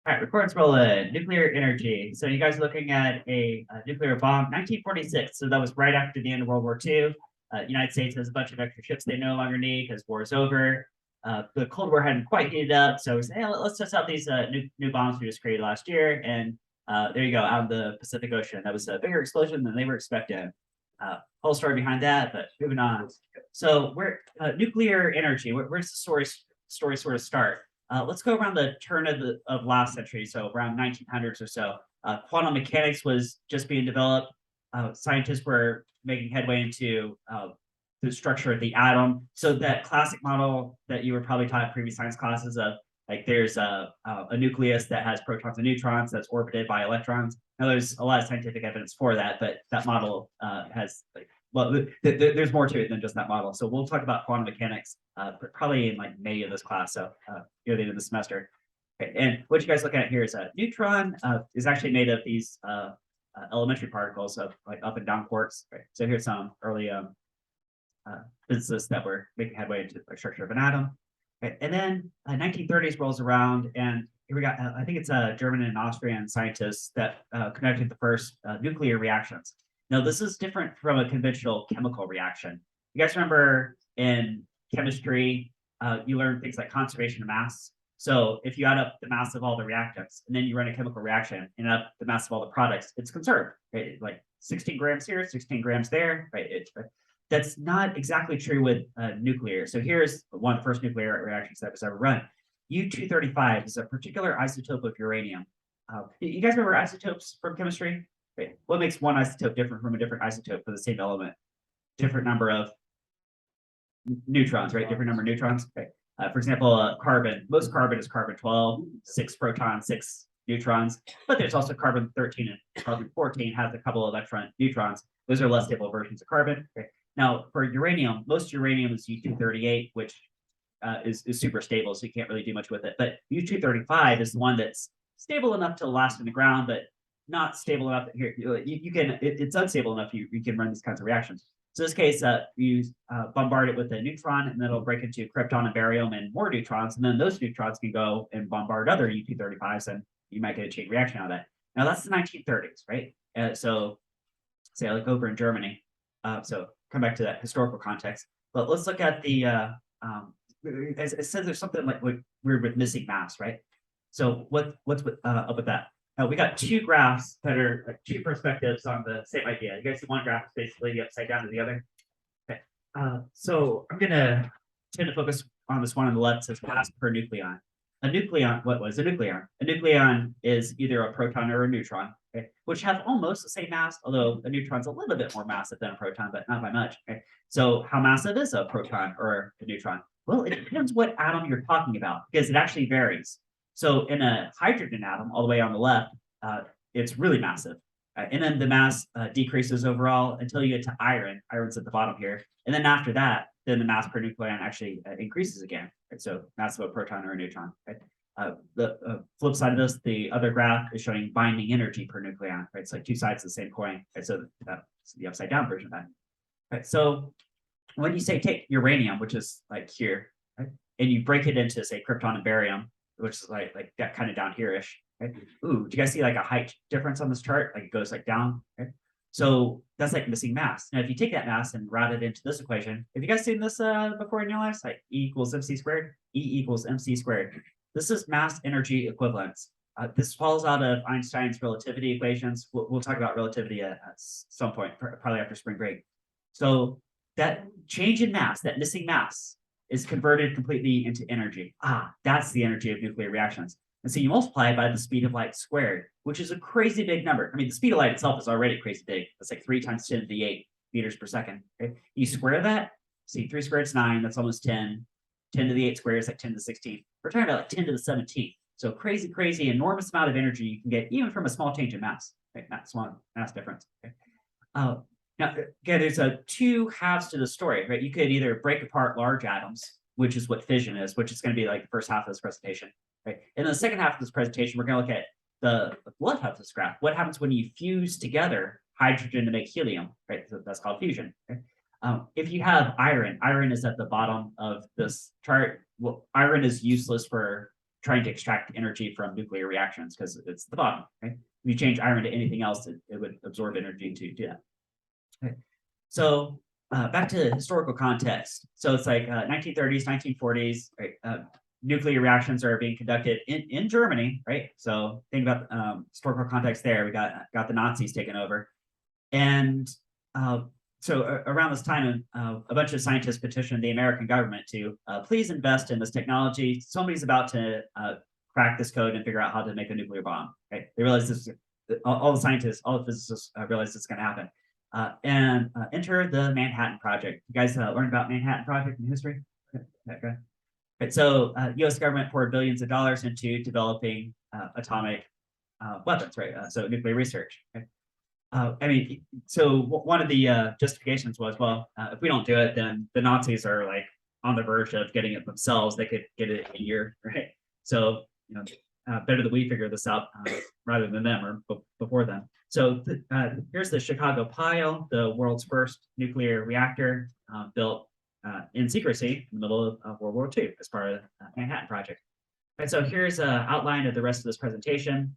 All right, records rolling. Nuclear energy. So you guys are looking at a nuclear bomb, 1946. So that was right after the end of World War II. United States has a bunch of extra ships they no longer need because war is over. The Cold War hadn't quite heated up, so we said, hey, let's test out these new bombs we just created last year. And there you go, out in the Pacific Ocean. That was a bigger explosion than they were expecting. Whole story behind that, but moving on. So where nuclear energy? Where's the story sort of start? Let's go around the turn of last century, so around 1900s or so. Quantum mechanics was just being developed. Scientists were making headway into the structure of the atom. So that classic model that you were probably taught in previous science classes of like there's a nucleus that has protons and neutrons that's orbited by electrons. Now there's a lot of scientific evidence for that, but that model has like well, there's more to it than just that model. So we'll talk about quantum mechanics probably in like May of this class. So near the end of the semester. Okay. And what you guys look at here is a neutron is actually made of these elementary particles of like up and down quarks. Right? So here's some early physicists that were making headway into the structure of an atom. Okay. And then 1930s rolls around, and here we got I think it's German and Austrian scientists that conducted the first nuclear reactions. Now, this is different from a conventional chemical reaction. You guys remember in chemistry, you learn things like conservation of mass. So if you add up the mass of all the reactants and then you run a chemical reaction and add up the mass of all the products, it's conserved, right? Like 16 grams here, 16 grams there, right? That's not exactly true with nuclear. So here's one of the first nuclear reactions that was ever run. U-235 is a particular isotope of uranium. You guys remember isotopes from chemistry? Right. What makes one isotope different from a different isotope for the same element? Different number of neutrons, right? Different number of neutrons. Okay. For example, carbon. Most carbon is carbon 12, 6 protons, 6 neutrons. But there's also carbon 13 and carbon 14 has a couple of electron neutrons. Those are less stable versions of carbon. Okay. Now, for uranium, most uranium is U-238, which is super stable, so you can't really do much with it. But U-235 is the one that's stable enough to last in the ground, but not stable enough that here you can it's unstable enough you can run these kinds of reactions. So in this case, you bombard it with a neutron, and then it'll break into krypton and barium and more neutrons, and then those neutrons can go and bombard other U-235s, and you might get a chain reaction out of that. Now that's the 1930s, right? So say like over in Germany. So come back to that historical context. But let's look at the it says there's something like weird with missing mass, right? So what's up with that? We got two graphs that are like two perspectives on the same idea. You guys see one graph is basically the upside down to the other. Okay. So I'm gonna tend to focus on this one on the left. Says mass per nucleon. A nucleon, what was a nucleon? A nucleon is either a proton or a neutron, okay, which have almost the same mass, although a neutron's a little bit more massive than a proton, but not by much. Okay. So how massive is a proton or a neutron? Well, it depends what atom you're talking about, because it actually varies. So in a hydrogen atom, all the way on the left, it's really massive. And then the mass decreases overall until you get to iron. Iron's at the bottom here. And then after that, then the mass per nucleon actually increases again. Right? So mass of a proton or a neutron. Right? The flip side of this, the other graph is showing binding energy per nucleon. Right? It's like two sides of the same coin. Right? So that's the upside down version of that. Right? So when you say take uranium, which is like here, right? And you break it into say krypton and barium, which is like that kind of down here-ish. Right? Ooh, do you guys see like a height difference on this chart? Like it goes like down. Right? So that's like missing mass. Now, if you take that mass and route it into this equation, have you guys seen this before in your lives? Like E equals mc squared, E equals mc squared. This is mass energy equivalence. This falls out of Einstein's relativity equations. We'll talk about relativity at some point, probably after spring break. So that change in mass, that missing mass, is converted completely into energy. That's the energy of nuclear reactions. And so you multiply it by the speed of light squared, which is a crazy big number. I mean, the speed of light itself is already crazy big. It's like 3 times 10 to the 8 meters per second. Okay? You square that, see 3 squared is 9, that's almost 10. 10 to the 8 squared is like 10 to the 16. We're talking about like 10 to the 17th. So crazy, enormous amount of energy you can get even from a small change in mass, right? Not small mass difference. Okay? Now, again, there's two halves to the story, right? You could either break apart large atoms, which is what fission is, which is going to be like the first half of this presentation, right? And the second half of this presentation, we're going to look at the left half of this graph. What happens when you fuse together hydrogen to make helium, right? So that's called fusion. Okay? If you have iron is at the bottom of this chart. Well, iron is useless for trying to extract energy from nuclear reactions because it's the bottom, right? If you change iron to anything else, it would absorb energy to do that. Okay. So back to historical context. So it's like 1930s, 1940s, right? Nuclear reactions are being conducted in Germany, right? So think about historical context there. We got the Nazis taking over. And so around this time, a bunch of scientists petitioned the American government to please invest in this technology. Somebody's about to crack this code and figure out how to make a nuclear bomb, right? They realize this, all the scientists, all the physicists realize it's going to happen. And enter the Manhattan Project. You guys learned about Manhattan Project in history? Okay. Right, so U.S. government poured billions of dollars into developing atomic weapons, right? So nuclear research. Okay? I mean, so one of the justifications was, well, if we don't do it, then the Nazis are like on the verge of getting it themselves. They could get it in a year, right? So, you know, better that we figure this out rather than them or before them. So here's the Chicago Pile, the world's first nuclear reactor built in secrecy in the middle of World War II as part of the Manhattan Project. And so here's an outline of the rest of this presentation.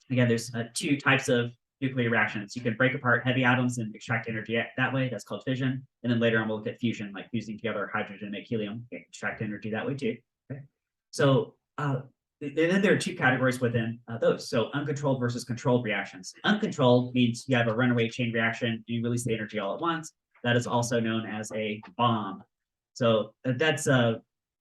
Again, there's two types of nuclear reactions. You can break apart heavy atoms and extract energy that way. That's called fission. And then later on, we'll look at fusion, like fusing together hydrogen to make helium, extract energy that way too. Okay. So then there are two categories within those. So uncontrolled versus controlled reactions. Uncontrolled means you have a runaway chain reaction. You release the energy all at once. That is also known as a bomb. So that's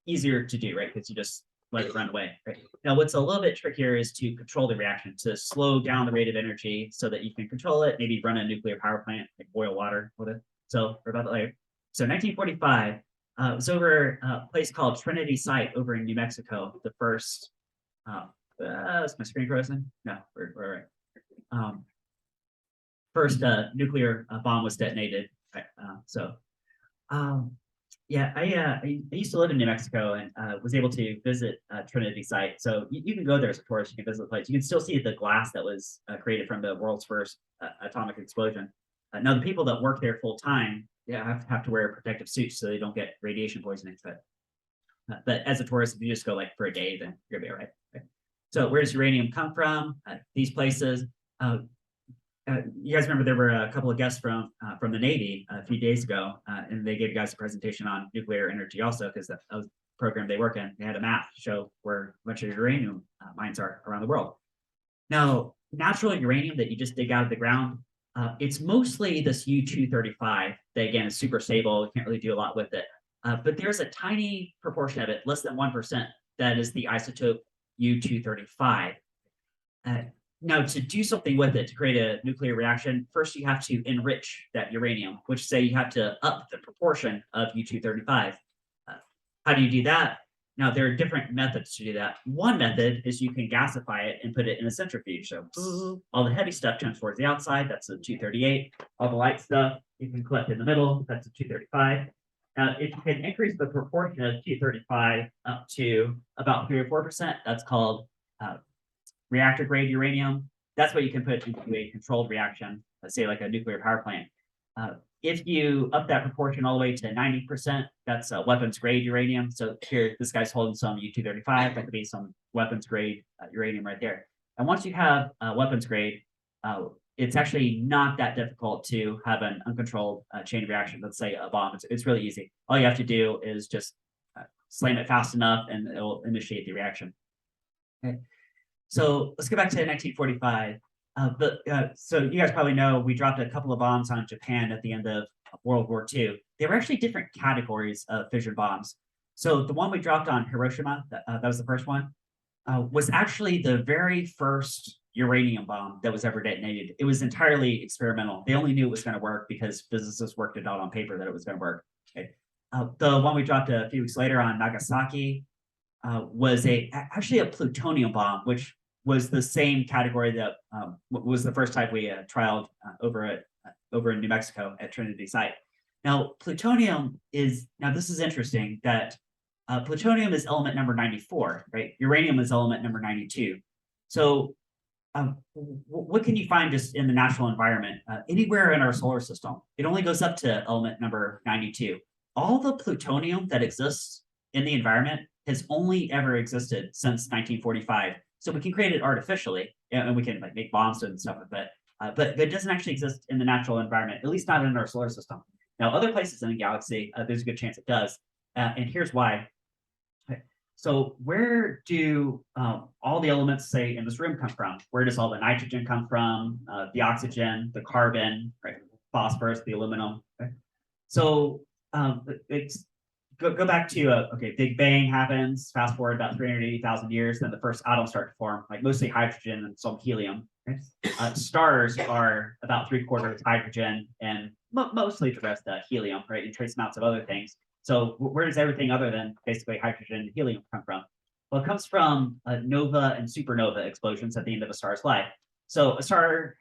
easier to do, right? Because you just let it run away, right? Now, what's a little bit trickier is to control the reaction, to slow down the rate of energy so that you can control it, maybe run a nuclear power plant, like boil water with it. So we're about that later. So 1945, it was over a place called Trinity Site over in New Mexico, the first, is my screen frozen? No, we're right. First nuclear bomb was detonated. Yeah, I used to live in New Mexico and was able to visit Trinity Site. So you can go there as a tourist. You can visit the place. You can still see the glass that was created from the world's first atomic explosion. Now, the people that work there full time, have to wear protective suits so they don't get radiation poisoning. But as a tourist, if you just go like for a day, then you're gonna be all right. Okay. So where does uranium come from? These places. You guys remember there were a couple of guests from the Navy a few days ago, and they gave you guys a presentation on nuclear energy also, because that was the program they work in. They had a map to show where a bunch of uranium mines are around the world. Now, natural uranium that you just dig out of the ground, it's mostly this U-235 that, again, is super stable. You can't really do a lot with it. But there's a tiny proportion of it, less than 1%, that is the isotope U-235. Now, to do something with it, to create a nuclear reaction, first you have to enrich that uranium, which say you have to up the proportion of U-235. How do you do that? Now, there are different methods to do that. One method is you can gasify it and put it in a centrifuge. So all the heavy stuff comes towards the outside. That's a 238. All the light stuff you can collect in the middle. That's a 235. Now, if you can increase the proportion of 235 up to about 3 or 4%, that's called reactor grade uranium. That's what you can put into a controlled reaction, let's say like a nuclear power plant. If you up that proportion all the way to 90%, that's weapons grade uranium. So here, this guy's holding some U-235. That could be some weapons grade uranium right there. And once you have weapons grade, it's actually not that difficult to have an uncontrolled chain reaction. Let's say a bomb. It's really easy. All you have to do is just slam it fast enough, and it'll initiate the reaction. Okay. So let's go back to 1945. So you guys probably know we dropped a couple of bombs on Japan at the end of World War II. They were actually different categories of fission bombs. So the one we dropped on Hiroshima, that was the first one, was actually the very first uranium bomb that was ever detonated. It was entirely experimental. They only knew it was going to work because physicists worked it out on paper that it was going to work. Okay. The one we dropped a few weeks later on Nagasaki was actually a plutonium bomb, which was the same category that was the first type we trialed over in New Mexico at Trinity Site. Now, plutonium is, this is interesting that plutonium is element number 94, right? Uranium is element number 92. So what can you find just in the natural environment? Anywhere in our solar system, it only goes up to element number 92. All the plutonium that exists in the environment has only ever existed since 1945. So we can create it artificially, and we can like make bombs and stuff with it. But it doesn't actually exist in the natural environment, at least not in our solar system. Now, other places in the galaxy, there's a good chance it does. And here's why. So where do all the elements, say, in this room come from? Where does all the nitrogen come from? The oxygen, the carbon, right? Phosphorus, the aluminum. Okay? So it's go back to okay, Big Bang happens. Fast forward about 380,000 years, then the first atoms start to form, like mostly hydrogen and some helium. Okay? Stars are about 3/4 hydrogen and mostly the rest helium, right? And trace amounts of other things. So where does everything other than basically hydrogen and helium come from? Well, it comes from nova and supernova explosions at the end of a star's life. So a star,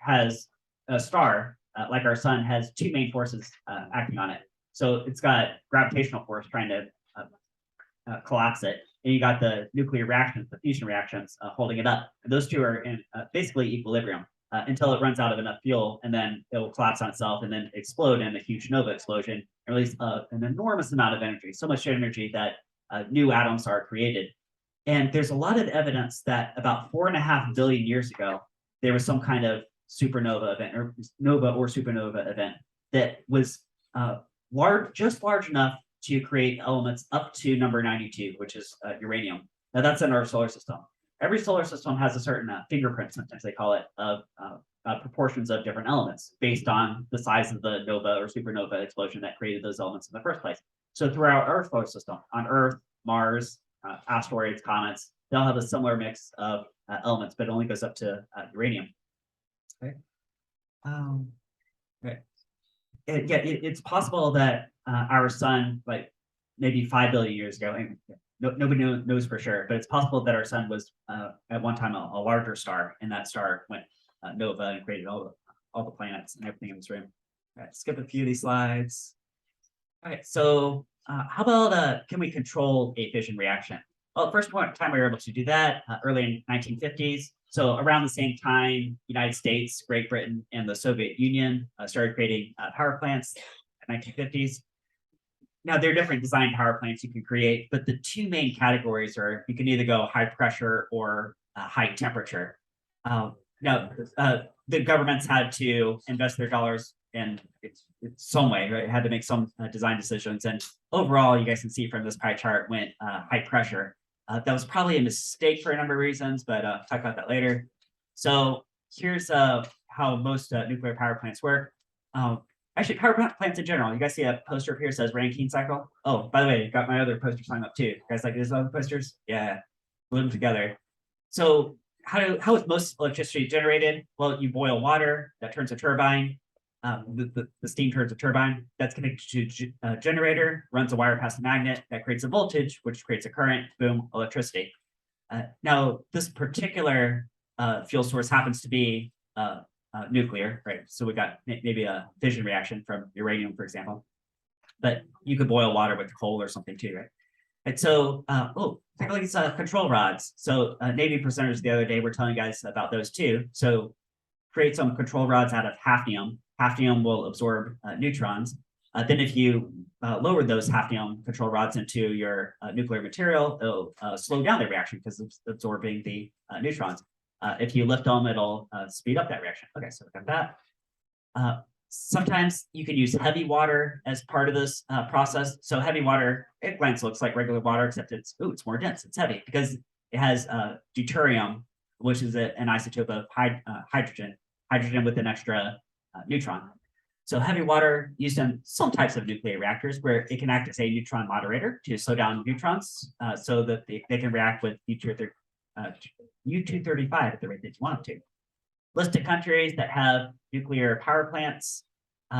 like our sun, has two main forces acting on it. So it's got gravitational force trying to collapse it, and you got the nuclear reactions, the fusion reactions, holding it up. And those two are in basically equilibrium until it runs out of enough fuel, and then it will collapse on itself and then explode in a huge nova explosion and release an enormous amount of energy, so much energy that new atoms are created. And there's a lot of evidence that about 4.5 billion years ago, there was some kind of supernova event or nova or supernova event that was large enough to create elements up to number 92, which is uranium. Now that's in our solar system. Every solar system has a certain fingerprint, sometimes they call it, of proportions of different elements based on the size of the nova or supernova explosion that created those elements in the first place. So throughout our solar system, on Earth, Mars, asteroids, comets, they'll have a similar mix of elements, but it only goes up to uranium. Okay. Okay. It's possible that our sun, like maybe 5 billion years ago, and nobody knows for sure, but it's possible that our sun was at one time a larger star, and that star went nova and created all the planets and everything in this room. All right, skip a few of these slides. All right, so how about can we control a fission reaction? Well, first time we were able to do that early in 1950s. So around the same time, United States, Great Britain, and the Soviet Union started creating power plants in the 1950s. Now, there are different design power plants you can create, but the two main categories are you can either go high pressure or high temperature. Now, the governments had to invest their dollars in some way, right? Had to make some design decisions. And overall, you guys can see from this pie chart, went high pressure. That was probably a mistake for a number of reasons, but talk about that later. So here's how most nuclear power plants work. Actually, power plants in general. You guys see a poster up here that says Rankine cycle? Oh, by the way, got my other poster sign up too. You guys like these other posters? Yeah, glue them together. So how is most electricity generated? Well, you boil water, that turns a turbine. The steam turns a turbine that's connected to a generator, runs a wire past a magnet that creates a voltage, which creates a current, boom, electricity. Now, this particular fuel source happens to be nuclear, right? So we got maybe a fission reaction from uranium, for example, but you could boil water with coal or something too, right? And so, take a look at these control rods. So Navy presenters the other day were telling you guys about those too. So create some control rods out of hafnium. Hafnium will absorb neutrons. Then if you lower those hafnium control rods into your nuclear material, it'll slow down the reaction because it's absorbing the neutrons. If you lift them, it'll speed up that reaction. Okay, so we got that. Sometimes you can use heavy water as part of this process. So heavy water, at glance looks like regular water, except it's more dense, it's heavy because it has deuterium, which is an isotope of hydrogen with an extra neutron. So heavy water used in some types of nuclear reactors where it can act as a neutron moderator to slow down neutrons so that they can react with U-235 at the rate that you want them to. List of countries that have nuclear power plants.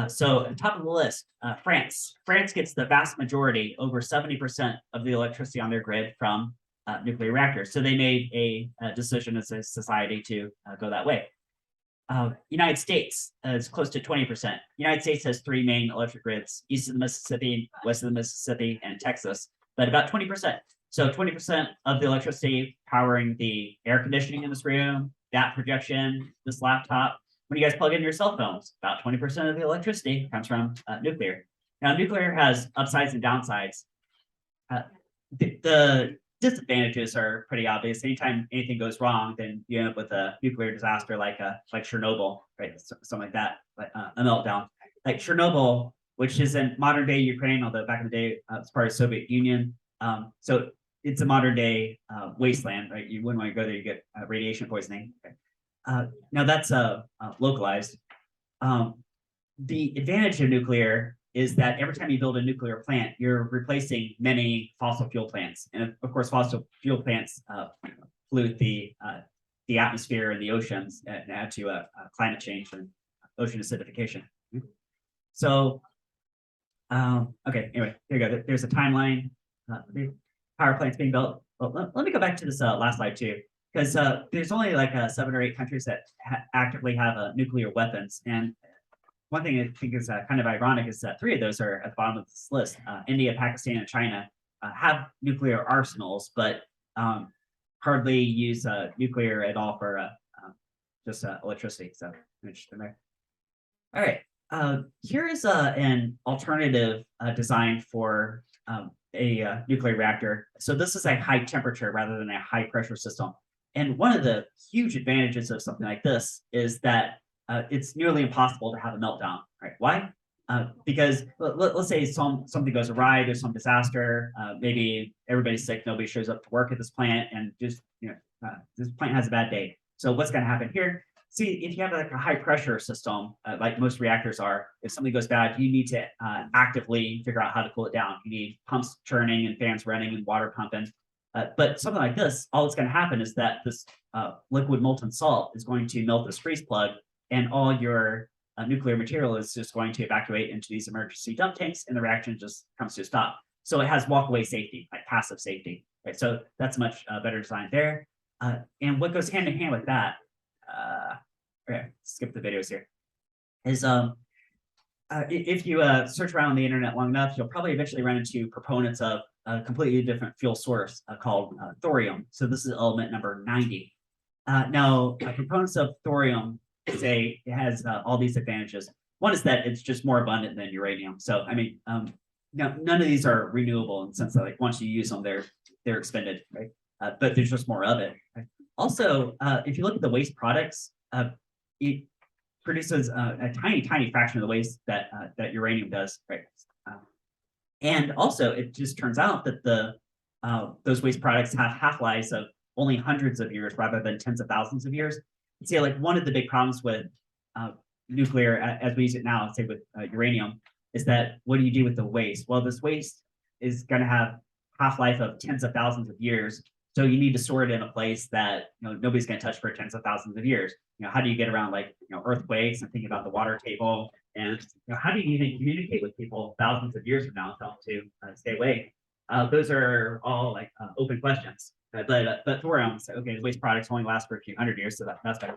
So at the top of the list, France. France gets the vast majority, over 70% of the electricity on their grid from nuclear reactors. So they made a decision as a society to go that way. United States is close to 20%. United States has three main electric grids: east of the Mississippi, west of the Mississippi, and Texas, but about 20%. So 20% of the electricity powering the air conditioning in this room, that projection, this laptop. When you guys plug in your cell phones, about 20% of the electricity comes from nuclear. Now, nuclear has upsides and downsides. The disadvantages are pretty obvious. Anytime anything goes wrong, then you end up with a nuclear disaster like Chernobyl, right? Something like that, like a meltdown. Like Chernobyl, which is in modern day Ukraine, although back in the day it's part of the Soviet Union. So it's a modern day wasteland, right? You wouldn't want to go there; you get radiation poisoning. Now that's localized. The advantage of nuclear is that every time you build a nuclear plant, you're replacing many fossil fuel plants, and of course, fossil fuel plants pollute the atmosphere and the oceans and add to climate change and ocean acidification. So, okay, anyway, here you go. There's a timeline. The power plants being built. Well, let me go back to this last slide too, because there's only like 7 or 8 countries that actively have nuclear weapons, and one thing I think is kind of ironic is that 3 of those are at the bottom of this list. India, Pakistan, and China have nuclear arsenals, but hardly use nuclear at all for just electricity. So interesting there. All right, here is an alternative design for a nuclear reactor. So this is a high temperature rather than a high pressure system. And one of the huge advantages of something like this is that it's nearly impossible to have a meltdown, right? Why? Because let's say something goes awry, there's some disaster, maybe everybody's sick, nobody shows up to work at this plant, and just this plant has a bad day. So what's going to happen here? See, if you have like a high pressure system, like most reactors are, if something goes bad, you need to actively figure out how to cool it down. You need pumps churning and fans running and water pumping. But something like this, all that's going to happen is that this liquid molten salt is going to melt this freeze plug, and all your nuclear material is just going to evacuate into these emergency dump tanks, and the reaction just comes to a stop. So it has walkaway safety, like passive safety, right? So that's much better design there. And what goes hand in hand with that, okay, skip the videos here, is if you search around on the internet long enough, you'll probably eventually run into proponents of a completely different fuel source called thorium. So this is element number 90. Now, proponents of thorium say it has all these advantages. One is that it's just more abundant than uranium. So, I mean, none of these are renewable in the sense that like once you use them, they're expended, right? But there's just more of it. Right? Also, if you look at the waste products, it produces a tiny fraction of the waste that uranium does, right? And also, it just turns out that those waste products have half-lives of only hundreds of years rather than tens of thousands of years. See, like one of the big problems with nuclear as we use it now, say with uranium, is that what do you do with the waste? Well, this waste is going to have half-life of tens of thousands of years. So you need to store it in a place that nobody's going to touch for tens of thousands of years. How do you get around like earthquakes and thinking about the water table, and how do you even communicate with people thousands of years from now and tell them to stay away? Those are all like open questions. But thorium, so, okay, the waste products only last for a few hundred years, so that's better.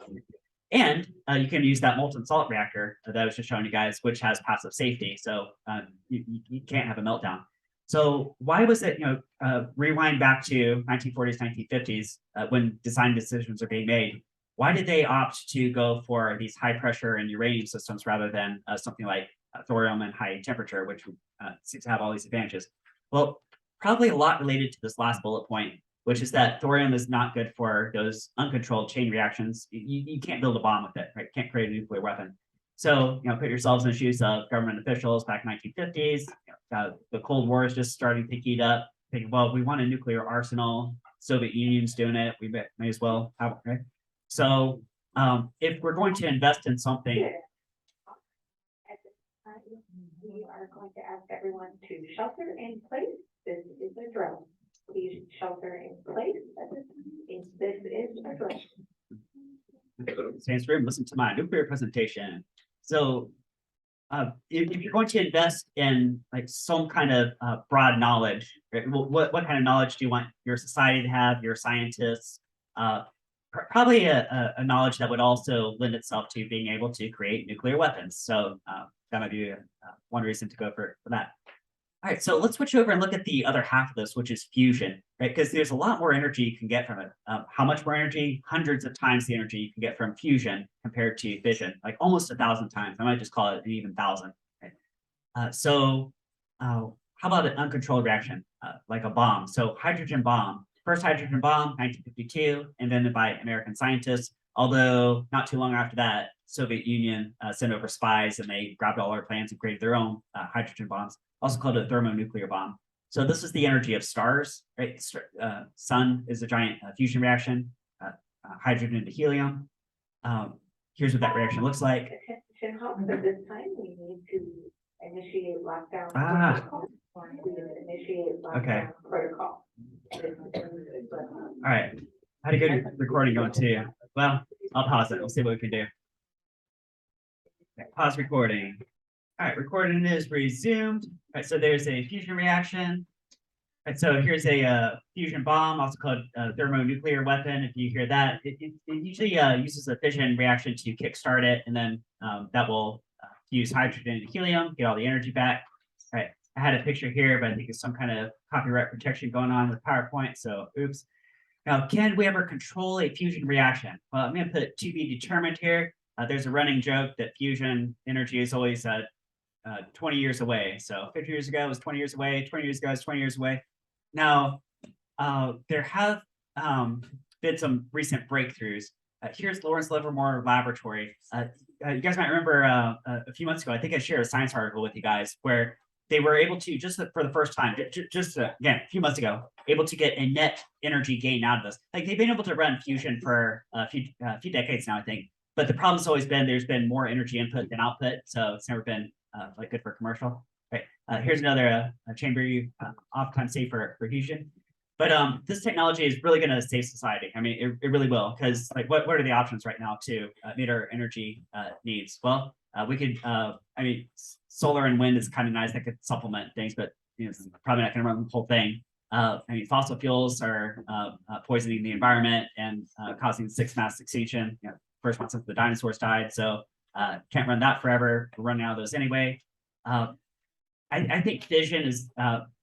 And you can use that molten salt reactor that I was just showing you guys, which has passive safety, so you can't have a meltdown. So why was it, rewind back to 1940s, 1950s, when design decisions are being made, why did they opt to go for these high pressure and uranium systems rather than something like thorium and high temperature, which seems to have all these advantages? Well, probably a lot related to this last bullet point, which is that thorium is not good for those uncontrolled chain reactions. You can't build a bomb with it, right? You can't create a nuclear weapon. So, put yourselves in the shoes of government officials back in the 1950s. The Cold War is just starting to heat up. Thinking, well, we want a nuclear arsenal. Soviet Union's doing it. We may as well have it, right? So, if we're going to invest in something, we are going to ask everyone to shelter in place. This is a drill. Please shelter in place at this time. This is a drill. Stand room, listen to my nuclear presentation. So, if you're going to invest in like some kind of broad knowledge, right? What kind of knowledge do you want your society to have, your scientists? Probably a knowledge that would also lend itself to being able to create nuclear weapons. So that might be one reason to go for that. All right, so let's switch over and look at the other half of this, which is fusion, right? Because there's a lot more energy you can get from it. How much more energy? Hundreds of times the energy you can get from fusion compared to fission, like almost 1,000 times. I might just call it an even 1,000. Right? So how about an uncontrolled reaction, like a bomb? So hydrogen bomb first hydrogen bomb, 1952, invented by American scientists. Although not too long after that, Soviet Union sent over spies and they grabbed all our plans and created their own hydrogen bombs, also called a thermonuclear bomb. So this is the energy of stars, right? Sun is a giant fusion reaction, hydrogen to helium. Here's what that reaction looks like. Attention, Hawks, at this time, we need to initiate lockdown. Ah. Protocol. We initiate Okay. lockdown protocol. All right. Had a good recording going too. Well, I'll pause it. We'll see what we can do. Okay, pause recording. All right, recording is resumed. All right, so there's a fusion reaction. All right, so here's a fusion bomb, also called a thermonuclear weapon. If you hear that, it usually uses a fission reaction to kickstart it, and then that will fuse hydrogen into helium, get all the energy back. All right, I had a picture here, but I think it's some kind of copyright protection going on with PowerPoint, so oops. Now, can we ever control a fusion reaction? Well, I'm going to put to be determined here. There's a running joke that fusion energy is always 20 years away. So 50 years ago it was 20 years away, 20 years ago it was 20 years away. Now, there have been some recent breakthroughs. Here's Lawrence Livermore Laboratory. You guys might remember a few months ago, I think I shared a science article with you guys where they were able to, just for the first time, again, a few months ago, able to get a net energy gain out of this. Like they've been able to run fusion for a few decades now, I think. But the problem's always been there's been more energy input than output, so it's never been like good for commercial. Right. Here's another chamber you oftentimes see for fusion. But this technology is really going to save society. I mean, it really will, because like what are the options right now to meet our energy needs? Well, we could, I mean, solar and wind is kind of nice. That could supplement things, but you know, it's probably not going to run the whole thing. I mean, fossil fuels are poisoning the environment and causing 6 mass extinction. You know, first one since the dinosaurs died. So can't run that forever. We're running out of those anyway. I think fission is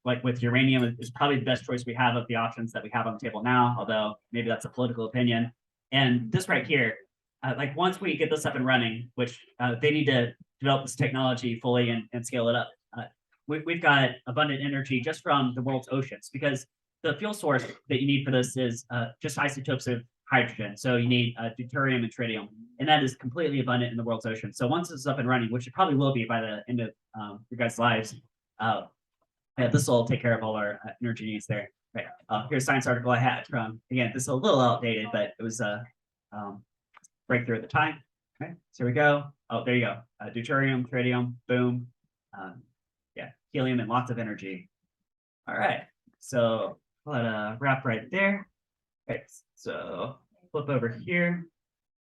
like with uranium is probably the best choice we have of the options that we have on the table now, although maybe that's a political opinion. And this right here, like once we get this up and running, which they need to develop this technology fully and scale it up. We've got abundant energy just from the world's oceans, because the fuel source that you need for this is just isotopes of hydrogen. So you need deuterium and tritium, and that is completely abundant in the world's ocean. So once this is up and running, which it probably will be by the end of your guys' lives, yeah, this will take care of all our energy needs there. Right. Here's a science article I had from, again, this is a little outdated, but it was a breakthrough at the time. Okay, so here we go. Oh, there you go. Deuterium, tritium, boom. Yeah, helium and lots of energy. All right, so let wrap right there. Okay, so flip over here.